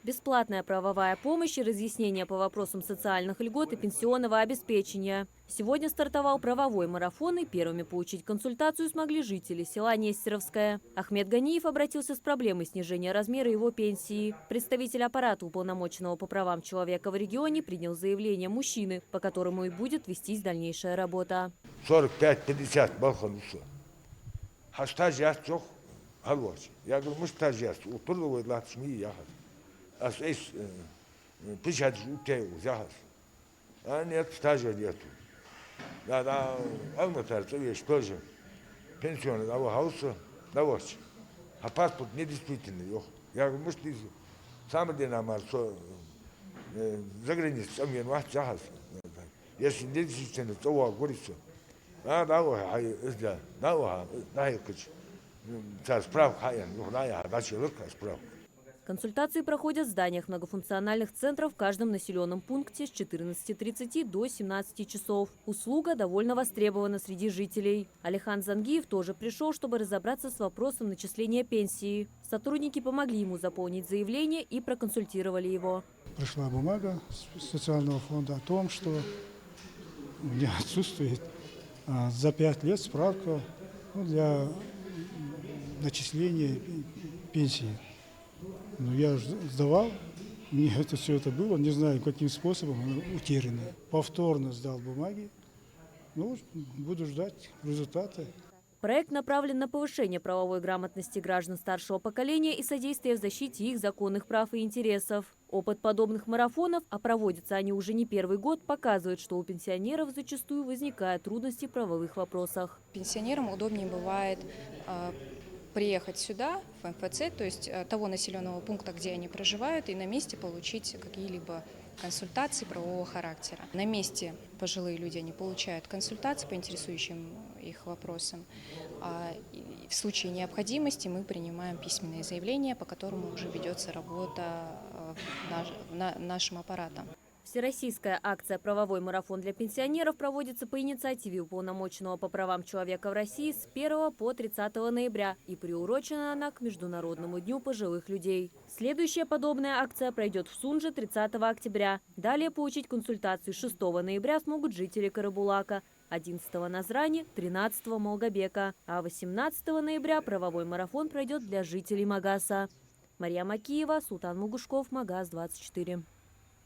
Бесплатная правовая помощь и разъяснения по вопросам социальных льгот и пенсионного обеспечения. Сегодня стартовал правовой марафон, и первыми получить консультацию смогли жители села Нестеровское. Ахмед Ганиев обратился с проблемой снижения размера его пенсии. Представитель аппарата уполномоченного по правам человека в регионе принял заявление мужчины, по которому и будет вестись дальнейшая работа. 45-50 балханусы. А стаж яст жоқ, алвач. Я говорю, мы стаж яст. Утырды ойлатшми яхат. А эйс 50 жутей яхат. А нет, стажа нету. Да, алматарца вещь тоже. Пенсионный, а хауса, давач. А паспорт недействительный. Я говорю, может, самый день амар, что за границей, мне ваш яхат. Если недействительный, то говорится. Да, Консультации проходят в зданиях многофункциональных центров в каждом населенном пункте с 14:30 до 17 часов. Услуга довольно востребована среди жителей. Алихан Зангиев тоже пришел, чтобы разобраться с вопросом начисления пенсии. Сотрудники помогли ему заполнить заявление и проконсультировали его. Пришла бумага с социального фонда о том, что у меня отсутствует за 5 лет справка для начисления пенсии. Но я сдавал, мне все это было, не знаю, каким способом, оно утеряно. Повторно сдал бумаги, буду ждать результаты. Проект направлен на повышение правовой грамотности граждан старшего поколения и содействие в защите их законных прав и интересов. Опыт подобных марафонов, а проводятся они уже не первый год, показывает, что у пенсионеров зачастую возникают трудности в правовых вопросах. Пенсионерам удобнее бывает приехать сюда, в МФЦ, то есть того населенного пункта, где они проживают, и на месте получить какие-либо консультации правового характера. На месте пожилые люди они получают консультации по интересующим их вопросам. В случае необходимости мы принимаем письменные заявления, по которому уже ведется работа нашим аппаратом. Всероссийская акция «Правовой марафон для пенсионеров» проводится по инициативе уполномоченного по правам человека в России с 1 по 30 ноября и приурочена она к Международному дню пожилых людей. Следующая подобная акция пройдет в Сунже 30 октября. Далее получить консультации 6 ноября смогут жители Карабулака, 11 Назрани, 13 Малгобека, а 18 ноября правовой марафон пройдет для жителей Магаса. Мария Макиева, Султан Мугушков, Магас 24.